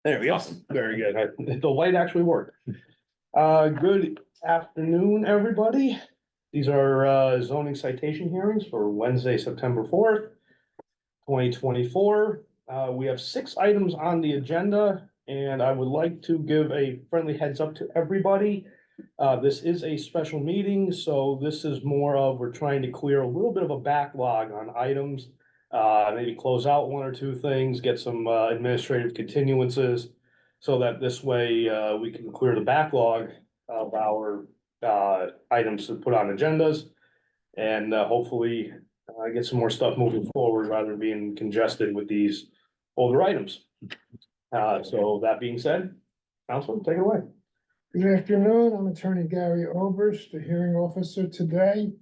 There we go. Very good. The light actually worked. Good afternoon, everybody. These are zoning citation hearings for Wednesday, September 4th, 2024. We have 6 items on the agenda, and I would like to give a friendly heads up to everybody. This is a special meeting, so this is more of, we're trying to clear a little bit of a backlog on items. Maybe close out 1 or 2 things, get some administrative continuances, so that this way we can clear the backlog of our items to put on agendas. And hopefully get some more stuff moving forward rather than being congested with these older items. So that being said, Councilman, take it away. Good afternoon, I'm Attorney Gary Oberst, the hearing officer today.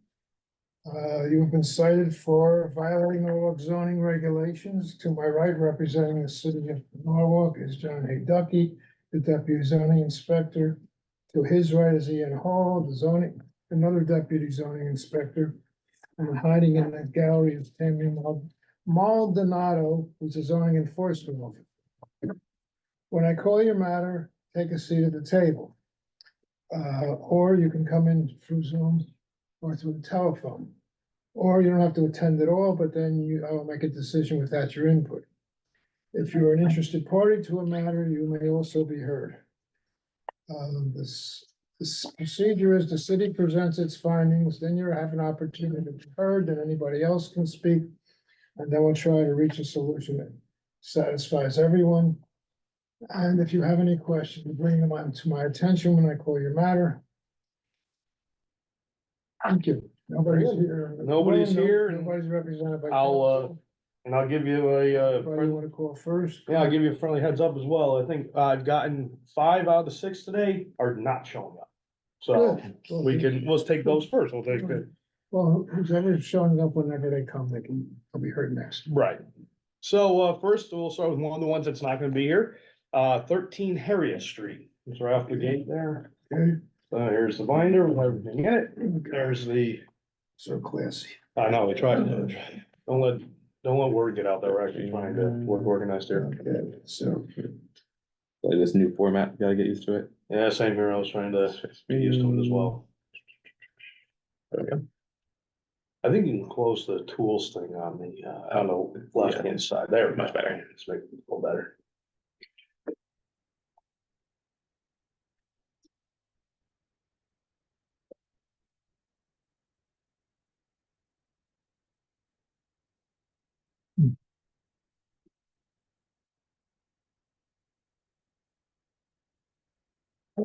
You have been cited for violating Norwalk zoning regulations. To my right, representing the city of Norwalk, is John Hayducky, the deputy zoning inspector. To his right is Ian Hall, another deputy zoning inspector. And hiding in the gallery is Tammy Maldonado, who's a zoning enforcement officer. When I call your matter, take a seat at the table. Or you can come in through Zoom or through the telephone. Or you don't have to attend at all, but then I will make a decision without your input. If you're an interested party to a matter, you may also be heard. This procedure is the city presents its findings, then you have an opportunity to be heard, then anybody else can speak. And then we'll try to reach a solution that satisfies everyone. And if you have any questions, bring them on to my attention when I call your matter. Thank you. Nobody's here. Nobody's here. Nobody's represented by. I'll give you a. Anybody want to call first? Yeah, I'll give you a friendly heads up as well. I think I've gotten 5 out of the 6 today are not showing up. So Good. let's take those first. We'll take it. Well, whoever's showing up whenever they come, they'll be heard next. Right. So first we'll start with one of the ones that's not gonna be here. 13 Harriet Street. It's right off the gate there. Okay, So here's the binder with everything in it. There's the, so classy. I know, we tried to, don't let word get out that we're actually trying to work organized here. Okay, so. Like this new format, gotta get used to it. Yeah, same here. I was trying to get used to it as well. There we go. I think you can close the tools thing on the left-hand side. There, much better. Let's make it a little better.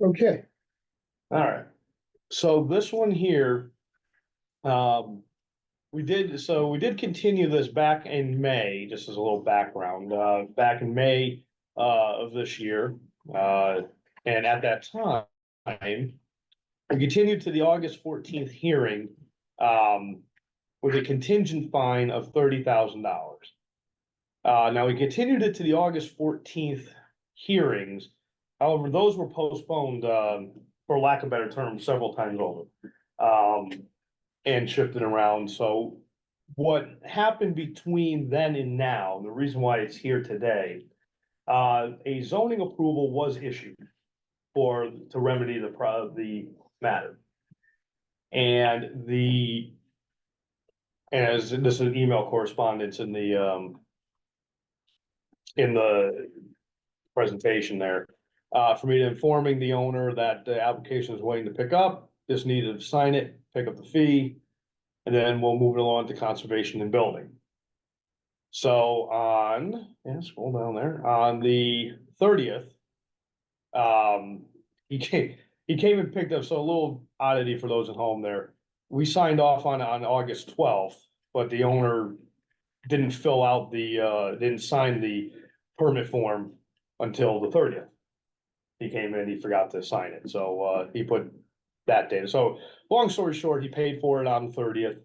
Okay, All right, so this one here, we did continue this back in May, just as a little background, back in May, of this year. And at that time, we continued to the August 14th hearing, with a contingent fine of $30,000. Now we continued it to the August 14th hearings. However, those were postponed, for lack of better terms, several times over, and shifted around. So what happened between then and now, the reason why it's here today, a zoning approval was issued to remedy the matter. And as this is an email correspondence in the presentation there. For me to informing the owner that the application is waiting to pick up, just needed to sign it, pick up the fee, and then we'll move it along to conservation and building. So scroll down there, on the 30th, he came and picked up, so a little oddity for those at home there. We signed off on August 12th, but the owner didn't didn't sign the permit form until the 30th. He came in, he forgot to sign it, so he put that data. So long story short, he paid for it on the 30th,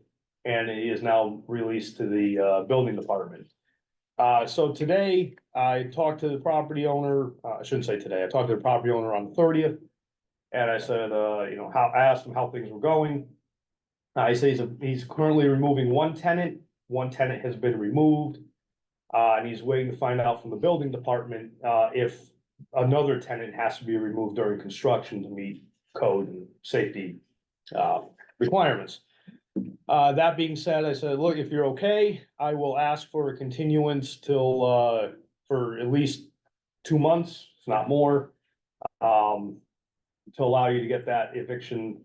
and he is now released to the building department. So today I talked to the property owner. I shouldn't say today. I talked to the property owner on the 30th, and I said, I asked him how things were going. He says he's currently removing 1 tenant. 1 tenant has been removed, and he's waiting to find out from the building department if another tenant has to be removed during construction to meet code and safety requirements. That being said, I said, look, if you're okay, I will ask for a continuance till, for at least 2 months, if not more. To allow you to get that eviction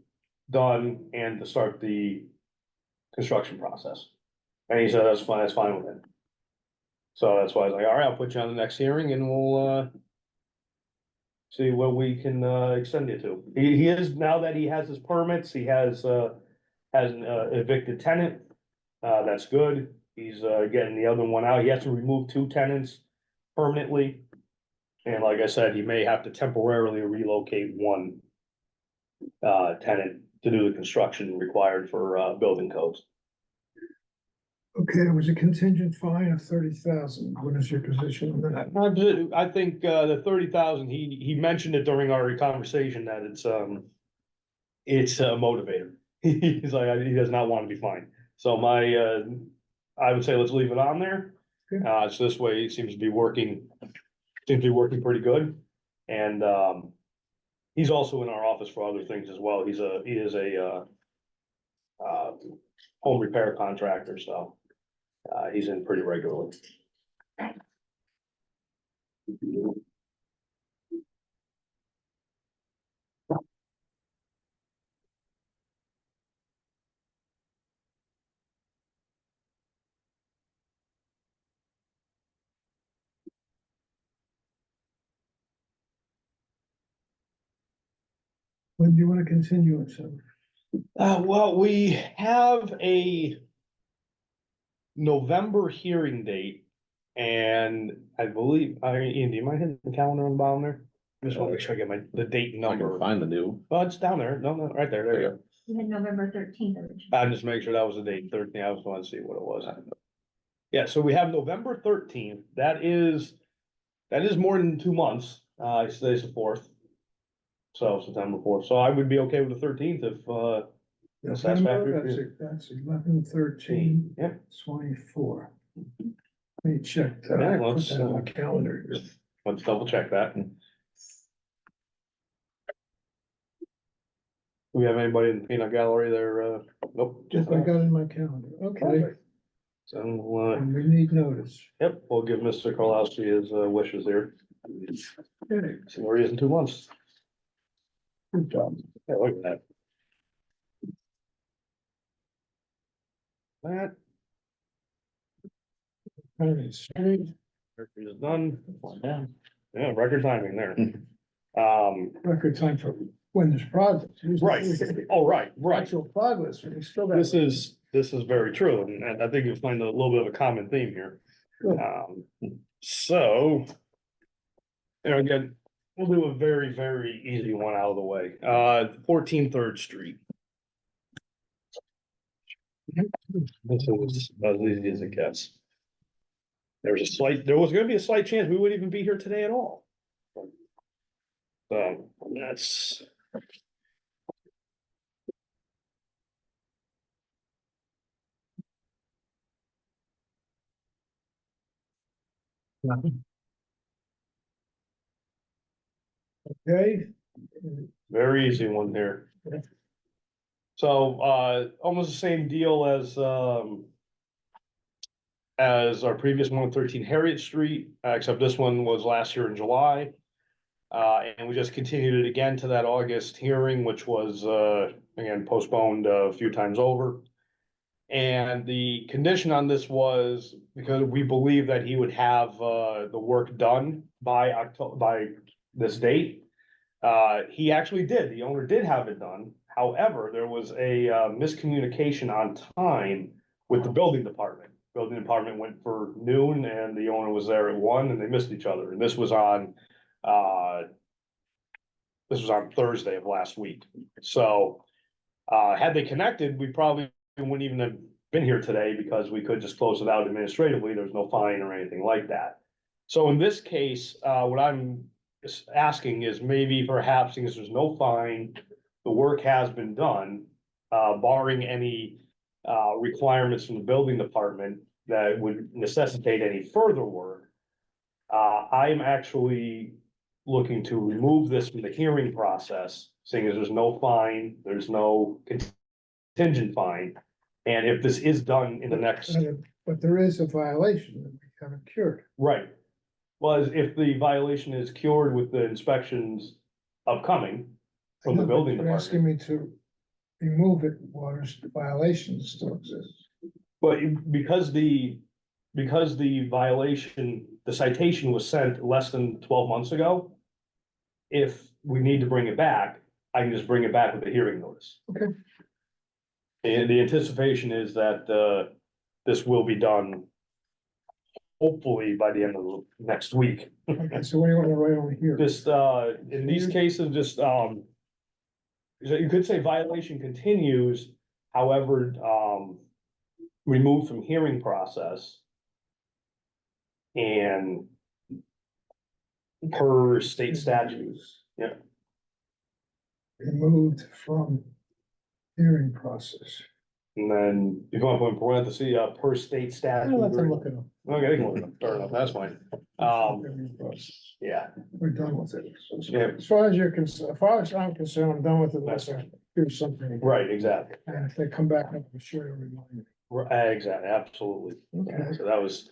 done and to start the construction process. And he said, that's fine with him. So that's why I was like, all right, I'll put you on the next hearing and we'll, see what we can, extend it to. He is, now that he has his permits, he has an evicted tenant. That's good. He's, getting the other one out. He has to remove 2 tenants permanently. And like I said, he may have to temporarily relocate one, tenant to do the construction required for, building codes. Okay, it was a contingent fine of 30,000. What is your position on that? I think, the 30,000, he mentioned it during our conversation that it's a motivator. He's like, he does not want to be fined. So I would say let's leave it on there. Okay. So this way it seems to be working pretty good. And, he's also in our office for other things as well. He is a home repair contractor, so, he's in pretty regularly. When do you want to continue it, so? Well, we have a November hearing date. And I believe, Ian, do you mind hitting the calendar on the bottom there? I just want to make sure I get the date and I can number. find the new. Oh, it's down there. No, right there. There you go. You had November 13th originally. I'm just making sure that was the date, 13. I just wanted to see what it was. Yeah, so we have November 13th. That is more than 2 months. Today's the 4th. So September 4th. So I would be okay with the 13th if, That's satisfactory for you. That's 11/13/24. Yeah. Let me check that. Yeah, Put let's, that on my calendar. let's double check that. Do we have anybody in the peanut gallery there? Nope. Just I got in my calendar. Okay, So, and we need notice. yep, we'll give Mr. Karlowski his, wishes here. Okay, See where he is in 2 months. good job. Yeah, look at that. That, Alright, straight record is done. Yeah, record timing there. record time for when there's progress. Right, oh, right. Actual progress, and we still got. This is very true, and I think you'll find a little bit of a common theme here. Good. So. You know, again, we'll do a very, very easy one out of the way. 14 3rd Street. This is as easy as it gets. There was gonna be a slight chance we wouldn't even be here today at all. So that's. Okay, Very easy one here. Okay. So, almost the same deal as our previous one, 13 Harriet Street, except this one was last year in July. And we just continued it again to that August hearing, which was, again, postponed a few times over. And the condition on this was because we believe that he would have, the work done by this date. He actually did, the owner did have it done. However, there was a miscommunication on time with the building department. Building department went for noon and the owner was there at 1 and they missed each other. And this was on Thursday of last week. So, had they connected, we probably wouldn't even have been here today because we could just close it out administratively. There was no fine or anything like that. So in this case, what I'm asking is maybe perhaps since there's no fine, the work has been done, barring any requirements from the building department that would necessitate any further work. I'm actually looking to remove this from the hearing process, seeing as there's no fine, there's no contingent fine. And if this is done in the next, But there is a violation that we haven't cured. right. Well, if the violation is cured with the inspections upcoming from the I know, but building you're asking department. me to remove it while there's violations still exist. But because the violation, the citation was sent less than 12 months ago. If we need to bring it back, I can just bring it back with a hearing notice. Okay. And the anticipation is that, this will be done. Hopefully by the end of the next week. Okay, so what do you want to write on here? Just, in these cases, just, so you could say violation continues, however, removed from hearing process. And per state statutes, yeah, Removed from hearing process. and then if you want to put in parentheses, per state statute. I'll let them or- look it up. Okay, they can look it up, fair enough, that's fine, Hearing process. yeah, We're done with it. Yeah. As far as you're concerned, as far as I'm concerned, I'm done with it unless I do something. right, exactly, And if they come back, I'm sure you'll remind me. exactly, absolutely. Okay. So that was,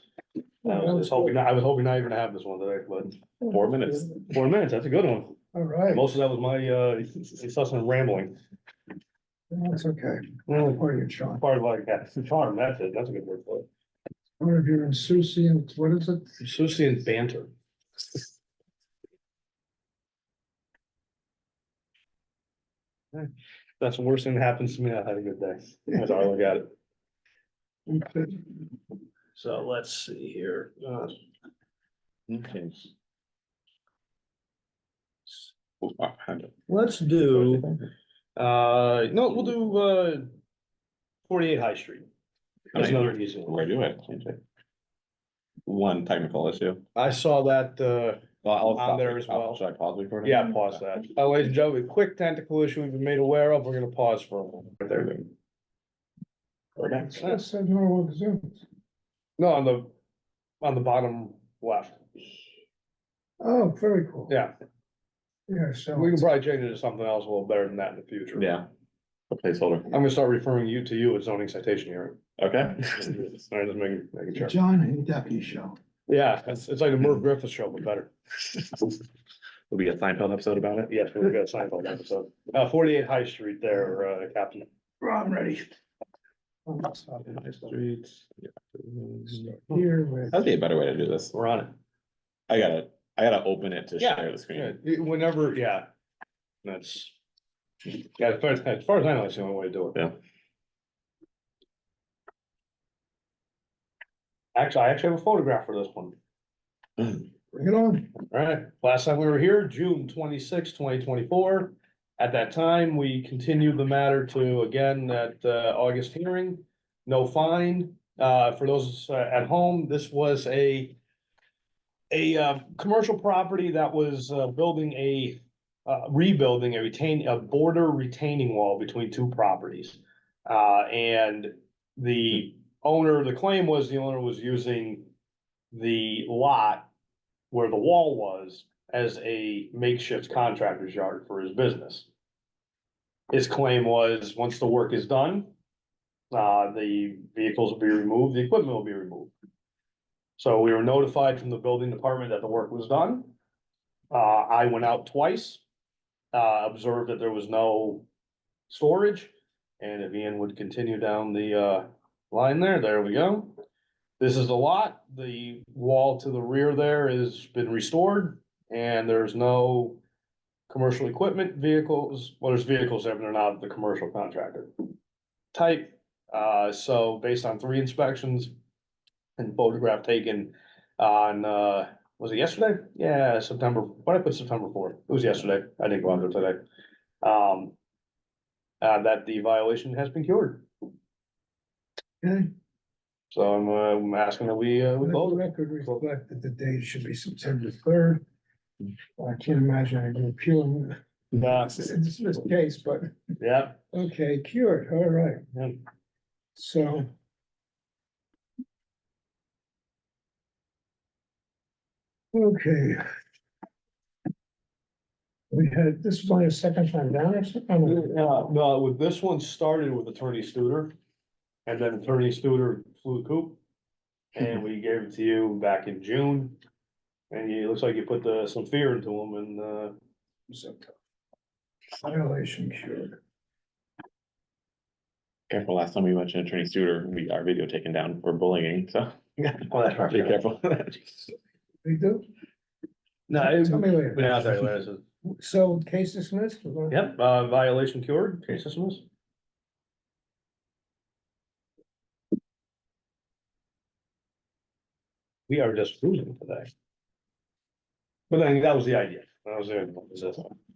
I was hoping, I was hoping not even to have this one today, but 4 minutes. 4 minutes, that's a good one. All right, Most of that was my, incessant rambling. that's okay. Well, Part of your charm. part of like, that's the charm, that's it, that's a good word for it. Part of your insouciant, what is it? Insouciant banter. That's the worst thing that happens to me, I had a good day, that's how I look at it. Okay. So let's see here, Okay. Oh, wow, let's do, no, we'll do, 48 High Street. That's another easy one. Where do I change it? One technical issue. I saw that, Well, I'll On stop there it. as well. Should I pause recording? yeah, pause that. Ladies and gentlemen, quick technical issue we've been made aware of, we're gonna pause for a moment. Right there. Okay. It just said no Zooms. No, on the bottom left, Oh, very cool. yeah, Yeah, so. we can probably change it to something else a little better than that in the future. Yeah. A placeholder. I'm gonna start referring you to you as zoning citation hearing. Okay. All right, just making sure. John and Deputy Show. Yeah, it's like the Merv Griffith show, but better. Will be a Seinfeld episode about it. Yes, we've got a Seinfeld episode. 48 High Street there, Captain. I'm ready. Streets. Here with. That'd be a better way to do this. We're on it. I gotta open it to Yeah, share the screen. Yeah, whenever, yeah. That's, yeah, as far as I know, it's the only way to do it. Yeah. Actually, I actually have a photograph for this one. Bring it on. All right, last time we were here, June 26, 2024. At that time, we continued the matter to, again, that August hearing, no fine. For those at home, this was a commercial property that was rebuilding a border retaining wall between two properties. And the claim was the owner was using the lot where the wall was as a makeshift contractor's yard for his business. His claim was, once the work is done, the vehicles will be removed, the equipment will be removed. So we were notified from the building department that the work was done. I went out twice, observed that there was no storage. And if Ian would continue down the line there we go. This is the lot, the wall to the rear there has been restored and there's no commercial equipment vehicles. Well, there's vehicles there, but they're not the commercial contractor type. So based on 3 inspections and photograph taken on, was it yesterday? Yeah, September, why did I put September 4th? It was yesterday. I didn't go out there today. That the violation has been cured. Okay. So I'm asking that we The close it. record reflect that the date should be September 3rd. I can't imagine I'm appealing this case, but Yeah, okay, cured, all right. yeah. So. Okay. We had, this was only a second time down or something? No, with this one started with Attorney Studer. And then Attorney Studer flew the coop. And we gave it to you back in June. And it looks like you put some fear into them and, Violation cured. Careful, last time we mentioned Attorney Studer, we got our video taken down for bullying, so. well, that's right. Be careful. We do? No, Tell me later. yeah, I'll tell you later. So case dismissed? We're gonna- Yep, violation cured, case dismissed. We are just cruising today. But I think that was the idea. That was it.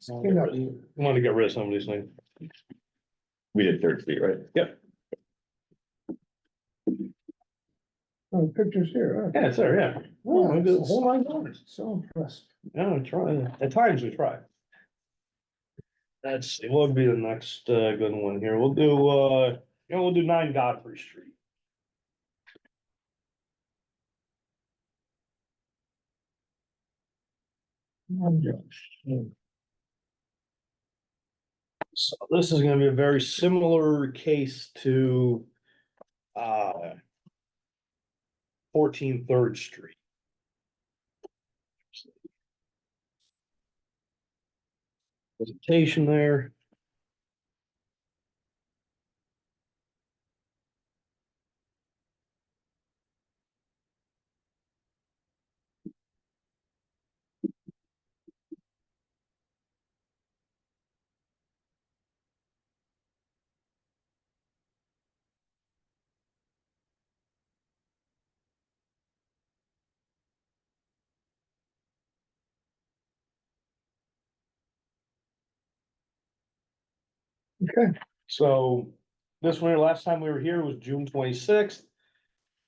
Clean up. Want to get rid of some of these things. We did third street, right? Yep, Oh, the picture's here, huh? yeah, it's there, yeah. Oh, I did the whole nine yards. So impressed. Yeah, I try, at times we try. Let's see, what would be the next good one here? We'll do, we'll do 9 Godfrey Street. So this is gonna be a very similar case to 14 Third Street. Citation there. Okay, So this one, last time we were here was June 26th.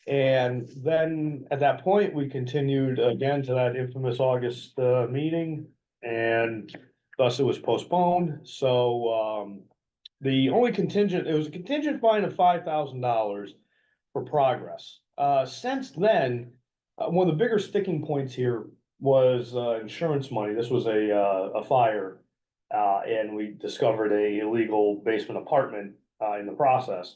And then at that point, we continued again to that infamous August meeting and thus it was postponed. So the only contingent, it was a contingent fine of $5,000 for progress. Since then, one of the bigger sticking points here was insurance money. This was a fire. And we discovered a illegal basement apartment in the process.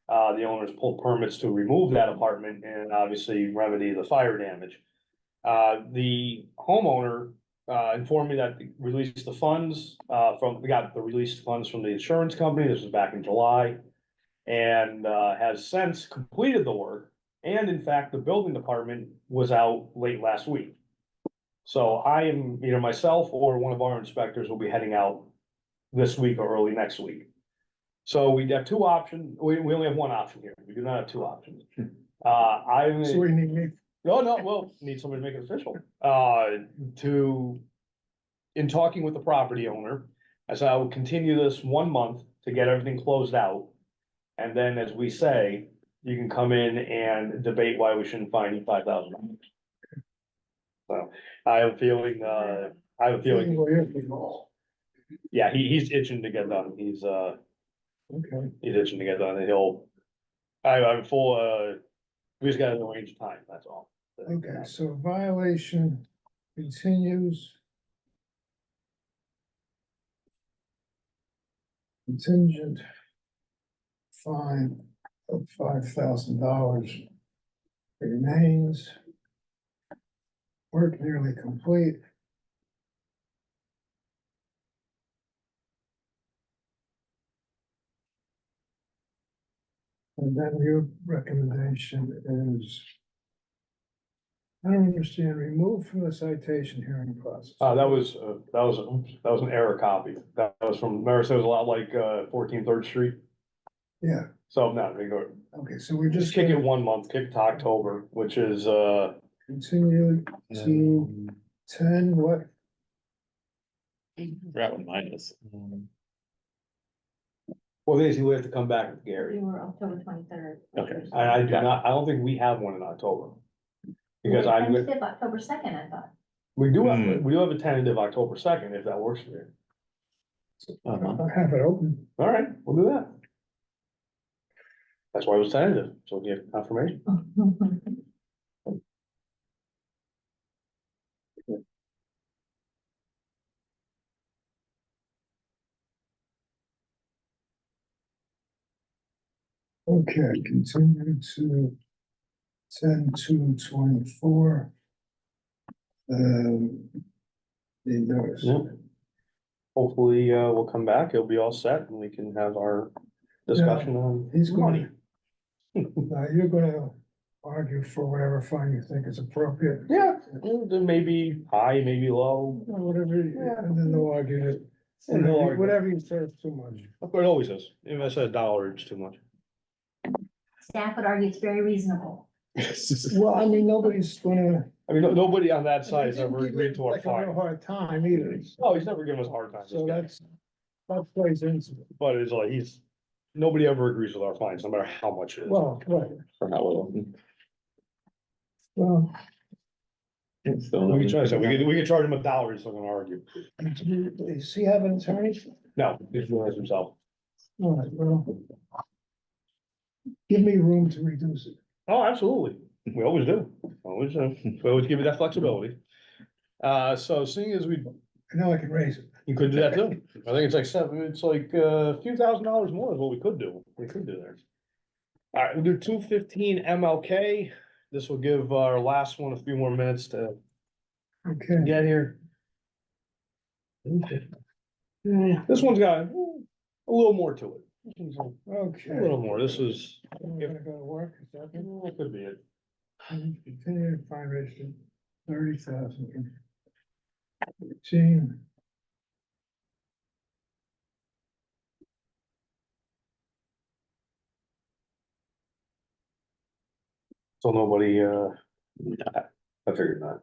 The owners pulled permits to remove that apartment and obviously remedy the fire damage. The homeowner informed me that they released the funds we got the released funds from the insurance company. This was back in July. And has since completed the work. And in fact, the building department was out late last week. So I am, either myself or one of our inspectors will be heading out this week or early next week. So we have 2 options. We only have 1 option here. We do not have 2 options. I'm, so we need me. no, well, need somebody to make it official. In talking with the property owner, I said I will continue this 1 month to get everything closed out. And then, as we say, you can come in and debate why we shouldn't fine you $5,000. So I have a feeling, Well, here we go. yeah, he's itching to get done. Okay, He's itching to get done and I'm full, we just gotta arrange time, that's all. okay, so violation continues. Contingent fine of $5,000 remains. Work nearly complete. And then your recommendation is, I don't understand, remove from the citation hearing process. That was an error copy. That was from, remember, so it was a lot like 14 Third Street. Yeah, So no, we go, okay, so we're just just kick it gonna 1 month, kick it to October, which is continue to 10, what? Forgot what mine is. well, basically we have to come back with Gary. We were October 23rd. Okay. I do not, I don't think we have one in October. Because I'm, Tentative October 2nd, I thought. we do have a tentative October 2nd, if that works for you. I have it open. All right, we'll do that. That's why it was tentative, so we'll get confirmation. Okay, continue to 10/2/24. The notice. Yep. Hopefully, we'll come back, it'll be all set and we can have our discussion on He's money. Now, you're gonna argue for whatever fine you think is appropriate. Yeah, then maybe high, maybe low, Or whatever, and then they'll argue that, And they'll argue. whatever you say is too much. that's what it always is, if I said $1, it's too much. Staff would argue it's very reasonable. Well, I mean, nobody's gonna. I mean, nobody on that side has He didn't ever give agreed it to our like a real fine. hard time either, Oh, he's never given us a hard time, this so guy. that plays into it. But it's like, nobody ever agrees with our fines, no matter how much it is. Well, right, For how little. well, It's still We not- could try to, we could charge him $1, he's not gonna argue. does he have an attorney? No, he's doing it himself. All right, well. Give me room to reduce it. Oh, absolutely. We always do. Always, we always give you that flexibility. So seeing as we, I know I can raise it. you could do that too. I think it's like it's like a few $1,000s more is what we could do. We could do there. All right, we'll do 215 MLK. This will give our last one a few more minutes to Okay, get here. This one's got a little more to it. This one's okay. A little more. This is, We're gonna go to work, is that it? that could be it. Continue to fine register, 30,000. 15. So nobody, Nah, I figured not.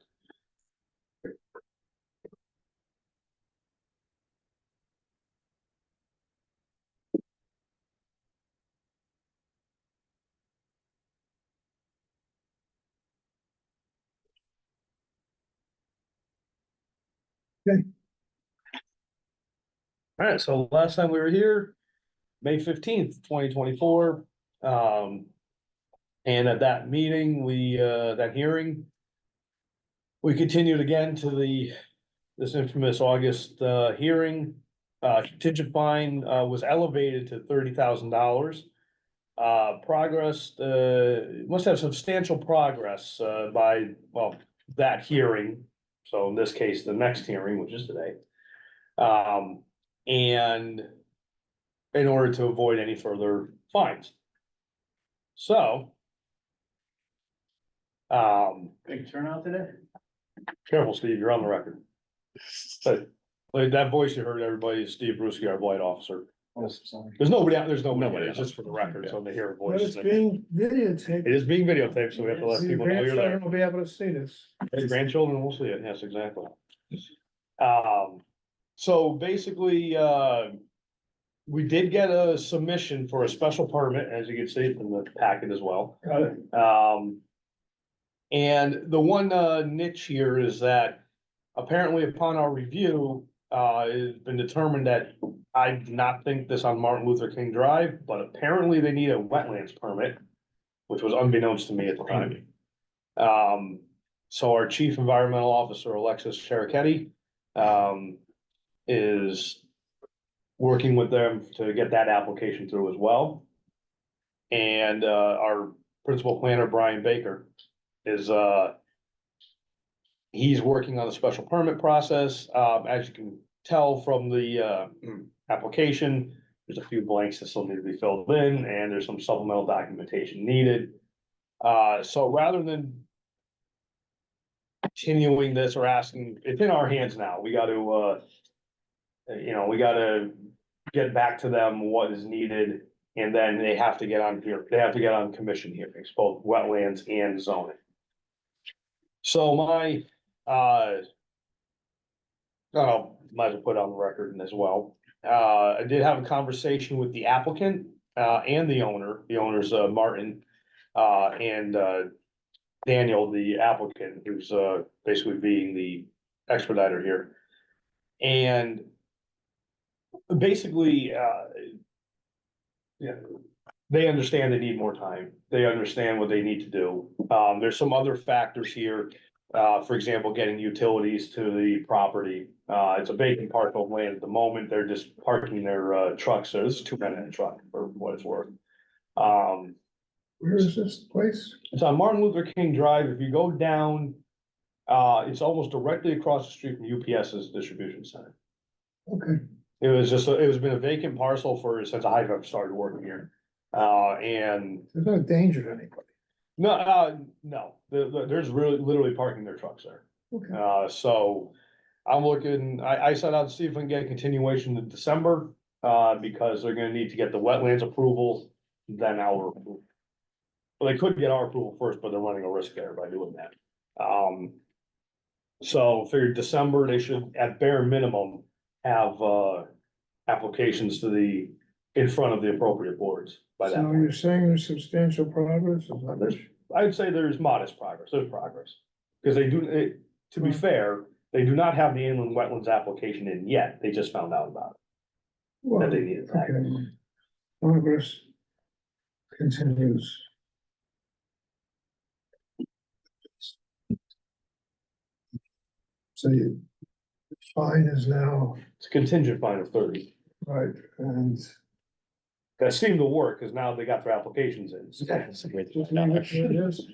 Okay. All right, so last time we were here, May 15th, 2024. And at that meeting, that hearing, we continued again to this infamous August, hearing. Contingent fine, was elevated to $30,000. Progress, must have substantial progress, by, well, that hearing. So in this case, the next hearing, which is today. And in order to avoid any further fines. So. Big turnout today? Careful, Steve, you're on the record. But, like, that voice you heard, everybody, is Steve Bruski, our blight officer. Oh, sorry. There's nobody out, there's nobody, Nobody it's just for the record, so they hear a But voice. it's being videotaped. It is being videotaped, so we have to let So your people know you're there. grandchildren will be able to see this. Your grandchildren will see it, yes, exactly. So basically, we did get a submission for a special permit, as you can see from the packet as well. Got it. And the one niche here is that apparently upon our review, it's been determined that I do not think this on Martin Luther King Drive, but apparently they need a wetlands permit, which was unbeknownst to me at the time. So our chief environmental officer, Alexis Cheriketti, is working with them to get that application through as well. And our principal planner, Brian Baker, is he's working on the special permit process. As you can tell from the application, there's a few blanks that still need to be filled in, and there's some supplemental documentation needed. So rather than continuing this or asking, it's in our hands now. We gotta, we gotta get back to them what is needed, and then they have to get on here, they have to get on commission hearings, both wetlands and zoning. So my, might as well put on the record as well. I did have a conversation with the applicant, and the owner. The owner's, Martin, and, Daniel, the applicant, who's, basically being the expediter here. And basically, yeah, they understand they need more time. They understand what they need to do. There's some other factors here. For example, getting utilities to the property. It's a vacant parcel of land at the moment. They're just parking their trucks. So this is 2 men in a truck for what it's worth. Where is this place? It's on Martin Luther King Drive. If you go down, it's almost directly across the street from UPS's distribution center. Okay, It was just, it has been a vacant parcel since I've started working here. And there's no danger to anybody. no, there's really literally parking their trucks there. Okay, So I'm looking, I set out to see if I can get a continuation in December, because they're gonna need to get the wetlands approval, then our approval. Well, they could get our approval first, but they're running a risk there by doing that. So figured December, they should at bare minimum have, applications in front of the appropriate boards by that so point. you're saying there's substantial progress? Is that- There's, I'd say there's modest progress, there's progress. Because to be fair, they do not have the inland wetlands application in yet, they just found out about it, Well, that they needed that. okay. Progress continues. So you, fine is now, It's a contingent fine of 30. right, and That seemed to work, because now they got their applications in. just leave it where it is,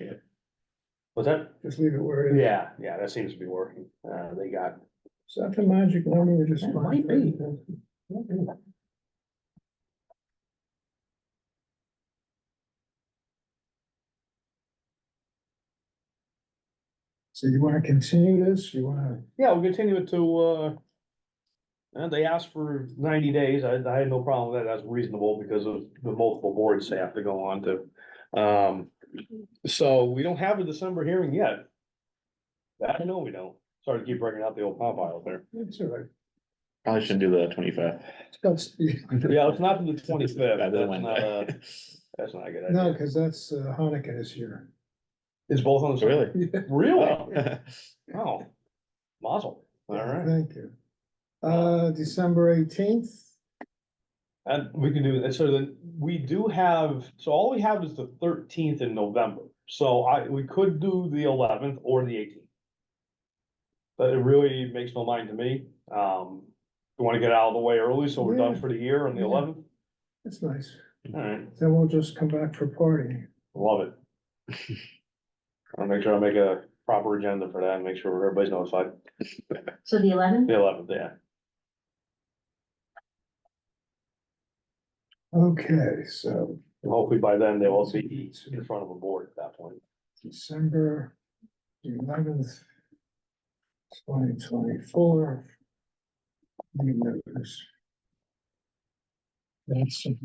Was that? just leave it where it is. Yeah, that seems to be working, they got. Is that the magic number we just? It might be. So you wanna continue this, you wanna, Yeah, we'll continue it to, and they asked for 90 days, I had no problem with that, that's reasonable because of the multiple boards they have to go on to. So we don't have a December hearing yet. That I know we don't, sorry to keep bringing out the old pop pile there. it's all right. Probably shouldn't do the 25th. Yeah, it's not to the 25th, That's a that's not, Wednesday. that's not a good No, idea. cause that's Hanukkah this year. It's both on the same. Really? Yeah, Really? Oh. Oh, mazel, all right. thank you. December 18th, And we can do, and so then we do have, so all we have is the 13th in November, so we could do the 11th or the 18th. But it really makes no mind to me, we wanna get out of the way early, so we're done Yeah. for the year on the Yeah. 11th, it's nice, alright, then we'll just come back for partying. love it. I'll make sure I make a proper agenda for that, and make sure everybody's notified, So the 11th? the 11th, yeah. Okay, so And hopefully by then they will be in front of a board at that point. December 11th, 2024. New notice. That's. These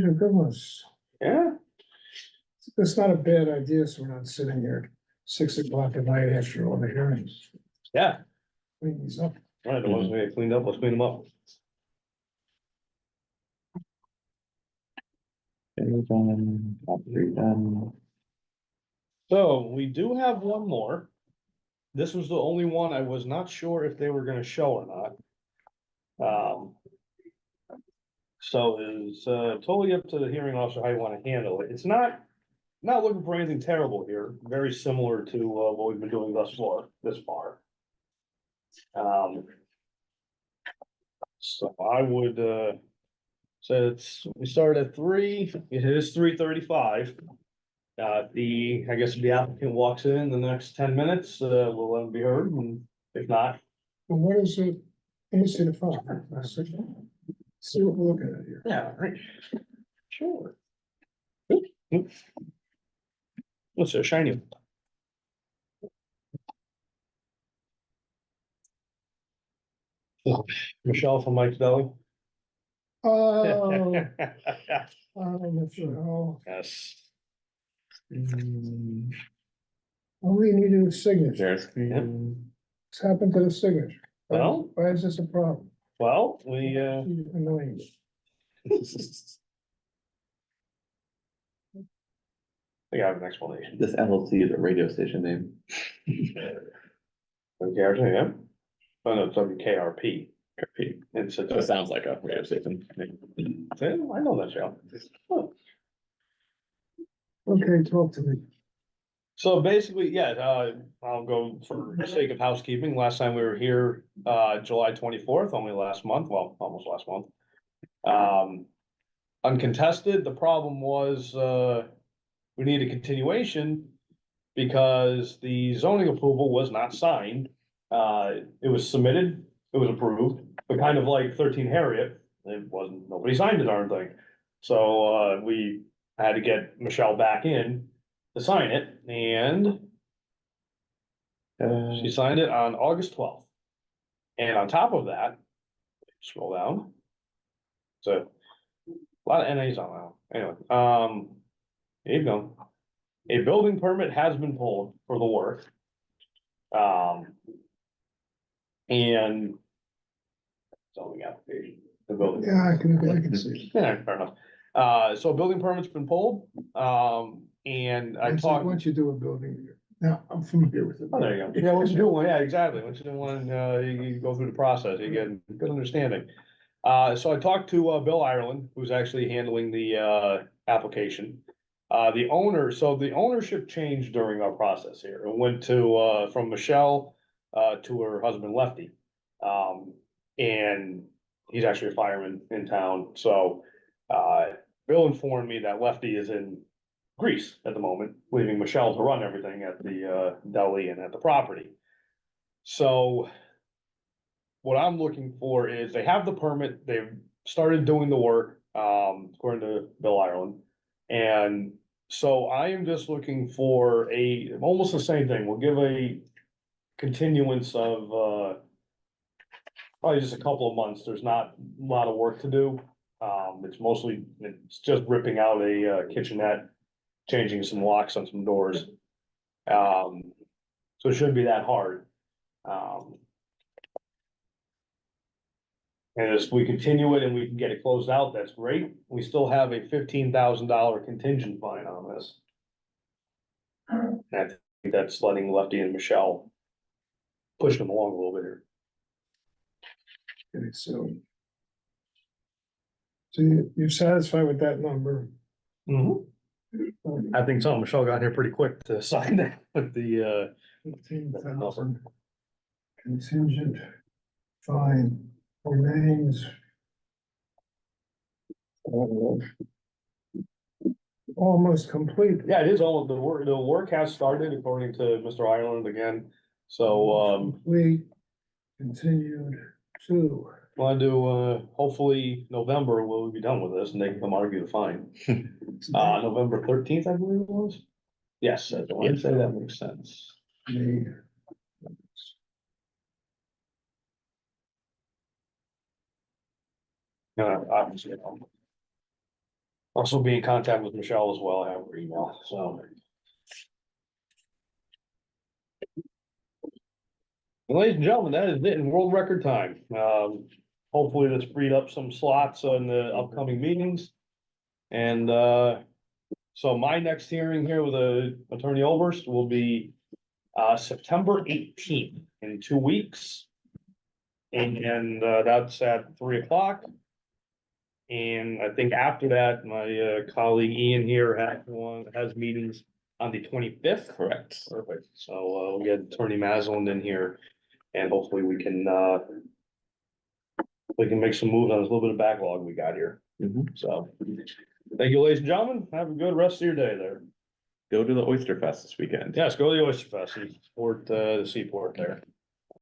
are good ones. Yeah, It's not a bad idea, so we're not sitting here at 6 o'clock at night after all the hearings. yeah, Clean these up. all right, the ones we get cleaned up, let's clean them up. Top three done. So we do have one more. This was the only one I was not sure if they were gonna show or not. So it's totally up to the hearing officer how you wanna handle it. It's not looking for anything terrible here, very similar to what we've been doing thus far, this far. So I would so we started at 3, it is 3:35. I guess if the applicant walks in the next 10 minutes, we'll let him be heard, and if not, Well, what is it? Let me see the phone. See what we're looking at here. yeah, right. Sure. What's a shiny one? Michelle from Mike's Deli. Oh, Michelle. Yes. All we need is a signature. There's. What's happened to the signature? Well- Why is this a problem? Well, we, She's annoying me. I have an explanation. This LLC is a radio station name. KRP, yeah? Oh, no, it's WKRP. It's So it sounds like a radio station. I know that, Joe. Oh. Okay, talk to me. So basically, yeah, I'll go for the sake of housekeeping. Last time we were here, July 24th, only last month, well, almost last month. uncontested. The problem was, we need a continuation because the zoning approval was not signed. It was submitted, it was approved, but kind of like 13 Harriet, it wasn't, nobody signed the darn thing. So, we had to get Michelle back in to sign it, and she signed it on August 12th. And on top of that, scroll down. So, a lot of NAs on that. Anyway, there you go. A building permit has been pulled for the work. And. Zoning application, the building. Yeah, I can see. Yeah, fair enough. So a building permit's been pulled, and I talked. Once you do a building, now, I'm familiar with it. Oh, there you go. Yeah, once you do one, yeah, exactly. Once you do one, you go through the process, you get a good understanding. So I talked to, Bill Ireland, who's actually handling the, application. The owner, so the ownership changed during our process here. It went to, from Michelle, to her husband Lefty. And he's actually a fireman in town, so, Bill informed me that Lefty is in Greece at the moment, leaving Michelle to run everything at the, deli and at the property. So. What I'm looking for is they have the permit, they've started doing the work, according to Bill Ireland. And so I am just looking for almost the same thing, we'll give a continuance of, probably just a couple of months, there's not a lot of work to do. It's just ripping out a kitchenette, changing some locks on some doors. So it shouldn't be that hard. And as we continue it and we can get it closed out, that's great. We still have a $15,000 contingent fine on this. And I think that's letting Lefty and Michelle push them along a little bit here. Okay, so you're satisfied with that number? I think so. Michelle got here pretty quick to sign that with the, 15,000 contingent fine remains. Almost complete. yeah, it is all, the work has started according to Mr. Ireland again. So, Complete, continued to. want to do, hopefully November, we'll be done with this and they can come argue the fine. November 13th, I believe it was. Yes, I would say that makes sense. May. Obviously, also be in contact with Michelle as well, I have her email, so. Ladies and gentlemen, that is it in world record time. Hopefully this freed up some slots on the upcoming meetings. And, so my next hearing here with Attorney Oberst will be, September 18th, in 2 weeks. And that's at 3 o'clock. And I think after that, my colleague Ian here has meetings on the 25th. Correct. Perfect. So we'll get Attorney Maslin in here and hopefully we can make some moves on this little bit of backlog we got here. So thank you, ladies and gentlemen. Have a good rest of your day there. Go to the Oyster Fest this weekend. Yes, go to the Oyster Fest and support the seaport there.